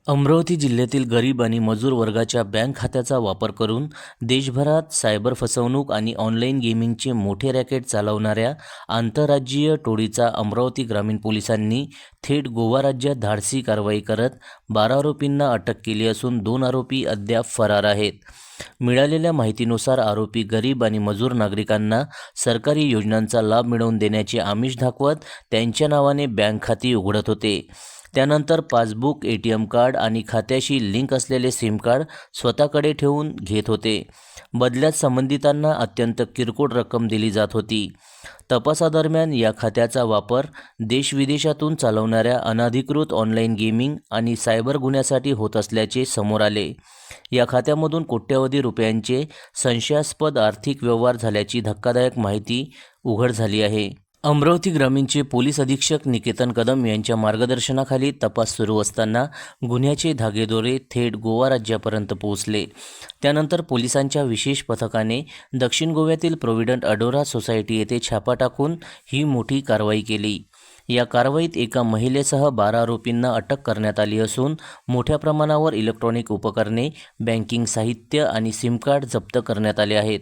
अमरावती जिल्ह्यातील गरीब आणि मजूर वर्गाच्या बँक खात्याचा वापर करून देशभरात सायबर फसवणूक आणि ऑनलाईन गेमिंगचे मोठे रॅकेट चालवणाऱ्या आंतरराज्यीय टोळीचा अमरावती ग्रामीण पोलिसांनी थेट गोवा राज्यात धाडसी कारवाई करत 12 आरोपींना अटक केली असून 2 आरोपी अद्याप फरार आहेत. मिळालेल्या माहितीनुसार आरोपी गरीब आणि मजूर नागरिकांना सरकारी योजनांचा लाभ मिळवून देण्याचे आमिष दाखवत त्यांच्या नावाने बँक खाती उघडत होते. त्यानंतर पासबुक, ATM कार्ड आणि खात्याशी लिंक असलेले सिम कार्ड स्वतःकडे ठेवून घेत होते. बदल्यात संबंधितांना अत्यंत किरकोळ रक्कम दिली जात होती. तपासादरम्यान या खात्याचा वापर देशविदेशातून चालवणाऱ्या अनधिकृत ऑनलाईन गेमिंग आणि सायबर गुन्ह्यासाठी होत असल्याचे समोर आले. या खात्यामधून कोट्यवधी रुपयांचे संशयास्पद आर्थिक व्यवहार झाल्याची धक्कादायक माहिती उघड झाली आहे. अमरावती ग्रामीणचे पोलीस अधीक्षक निकेतन कदम यांच्या मार्गदर्शनाखाली तपास सुरू असताना गुन्ह्याचे धागेदोरे थेट गोवा राज्यापर्यंत पोहोचले. त्यानंतर पोलिसांच्या विशेष पथकाने दक्षिण गोव्यातील प्रोव्हिडंट अडोरा सोसायटी येथे छापा टाकून ही मोठी कारवाई केली. या कारवाईत एका महिलेसह 12 आरोपींना अटक करण्यात आली असून मोठ्या प्रमाणावर इलेक्ट्रॉनिक उपकरणे, बँकिंग साहित्य आणि सिम कार्ड जप्त करण्यात आले आहेत.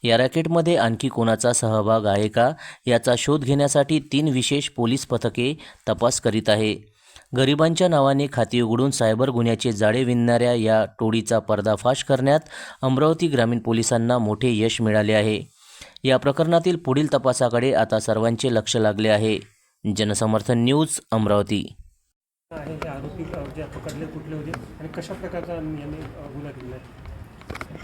या रॅकेटमध्ये आणखी कोणाचा सहभाग आहे का याचा शोध घेण्यासाठी 3 विशेष पोलीस पथके तपास करीत आहे. गरिबांच्या नावाने खाती उघडून सायबर गुन्ह्याचे जाळे विणणाऱ्या या टोळीचा पर्दाफाश करण्यात अमरावती ग्रामीण पोलिसांना मोठे यश मिळाले आहे. या प्रकरणातील पुढील तपासाकडे आता सर्वांचे लक्ष लागले आहे. जनसमर्थन न्यूज, अमरावती. आहे हे आरोपी जे पकडले कुठले होते आणि कशा प्रकारचा याने गुन्हा केला आहे?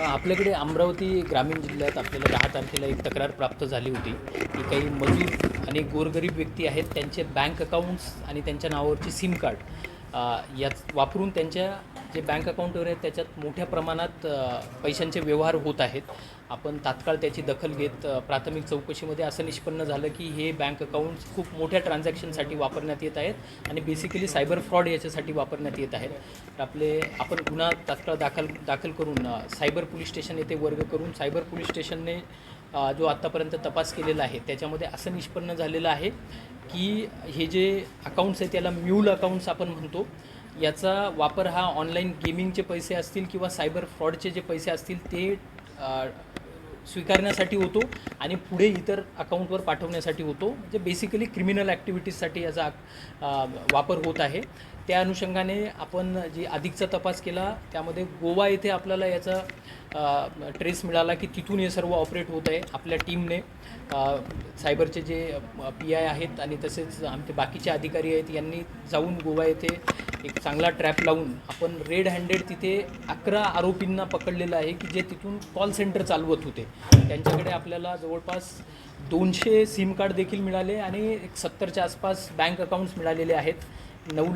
आपल्याकडे अमरावती ग्रामीण जिल्ह्यात आपल्याला 10 तारखेला एक तक्रार प्राप्त झाली होती की काही मजूर आणि गोरगरीब व्यक्ती आहेत, त्यांचे बँक अकाउंट्स आणि त्यांच्या नावावरची सिम कार्ड याच वापरून त्यांच्या जे बँक अकाउंटवर आहेत त्याच्यात मोठ्या प्रमाणात पैशांचे व्यवहार होत आहेत. आपण तात्काळ त्याची दखल घेत प्राथमिक चौकशीमध्ये असं निष्पन्न झालं की हे बँक अकाउंट्स खूप मोठ्या ट्रान्झॅक्शनसाठी वापरण्यात येत आहेत आणि बेसिकली सायबर फ्रॉड याच्यासाठी वापरण्यात येत आहेत. तर आपण गुन्हा तात्काळ दाखल करून सायबर पोलीस स्टेशन येथे वर्ग करून सायबर पोलीस स्टेशनने जो आत्तापर्यंत तपास केलेला आहे त्याच्यामध्ये असं निष्पन्न झालेलं आहे की हे जे अकाउंट्स आहेत त्याला म्यूल अकाउंट्स आपण म्हणतो. याचा वापर हा ऑनलाईन गेमिंगचे पैसे असतील किंवा सायबर फ्रॉडचे जे पैसे असतील ते स्वीकारण्यासाठी होतो आणि पुढे इतर अकाउंटवर पाठवण्यासाठी होतो. म्हणजे बेसिकली क्रिमिनल ॲक्टिव्हिटीजसाठी याचा वापर होत आहे. त्या अनुषंगाने आपण जी अधिकचा तपास केला त्यामध्ये गोवा येथे आपल्याला याचा ट्रेस मिळाला की तिथून हे सर्व ऑपरेट होत आहे. आपल्या टीमने सायबरचे जे PI आहेत आणि तसेच आमचे बाकीचे अधिकारी आहेत यांनी जाऊन गोवा येथे एक चांगला ट्रॅप लावून आपण रेड हँडेड तिथे 11 आरोपींना पकडलेलं आहे की जे तिथून कॉल सेंटर चालवत होते. त्यांच्याकडे आपल्याला जवळपास 200 सिम कार्ड देखील मिळाले आणि एक 70च्या आसपास बँक अकाउंट्स मिळालेले आहेत. 9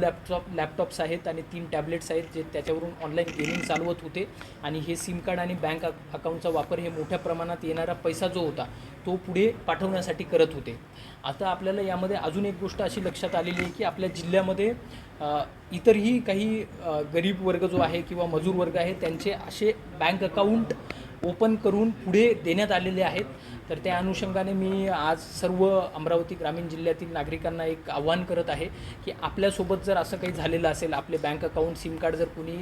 लॅपटॉप्स आहेत आणि 3 टॅबलेट्स आहेत जे त्याच्यावरून ऑनलाईन गेमिंग चालवत होते आणि हे सिम कार्ड आणि बँक अकाउंटचा वापर हे मोठ्या प्रमाणात येणारा पैसा जो होता तो पुढे पाठवण्यासाठी करत होते. आता आपल्याला यामध्ये अजून एक गोष्ट अशी लक्षात आलेली आहे की आपल्या जिल्ह्यामध्ये इतरही काही गरीब वर्ग जो आहे किंवा मजूर वर्ग आहे त्यांचे असे बँक अकाउंट ओपन करून पुढे देण्यात आलेले आहेत. तर त्या अनुषंगाने मी आज सर्व अमरावती ग्रामीण जिल्ह्यातील नागरिकांना एक आव्हान करत आहे की आपल्यासोबत जर असं काही झालेलं असेल, आपले बँक अकाउंट सिम कार्ड जर कोणी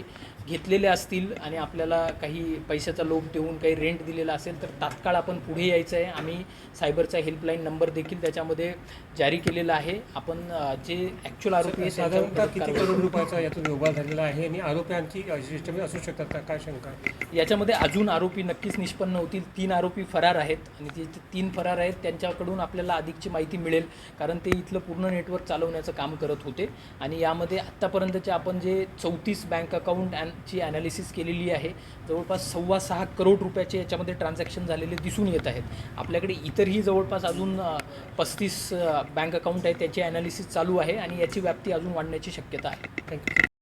घेतलेले असतील आणि आपल्याला काही पैशाचा लोभ देऊन काही रेंट दिलेला असेल तर तात्काळ आपण पुढे यायचं आहे. आम्ही सायबरचा हेल्पलाईन नंबर देखील त्याच्यामध्ये जारी केलेला आहे. आपण जे ॲक्च्युअल आरोपी आहेत साधारणतः किती करोड रुपयाचा यातून व्यवहार झालेला आहे आणि आरोपींची सिस्टम असू शकतात का, काय शंका? याच्यामध्ये अजून आरोपी नक्कीच निष्पन्न होतील. 3 आरोपी फरार आहेत आणि ते 3 फरार आहेत त्यांच्याकडून आपल्याला अधिकची माहिती मिळेल कारण ते इथलं पूर्ण नेटवर्क चालवण्याचं काम करत होते. आणि यामध्ये आत्तापर्यंतचे आपण जे 34 बँक अकाउंटची ॲनालिसिस केलेली आहे, जवळपास 6.25 करोड रुपयाचे याच्यामध्ये ट्रान्झॅक्शन झालेले दिसून येत आहेत. आपल्याकडे इतरही जवळपास अजून 35 बँक अकाउंट आहेत त्याची ॲनालिसिस चालू आहे आणि याची व्याप्ती अजून वाढण्याची शक्यता आहे. थँक्यू.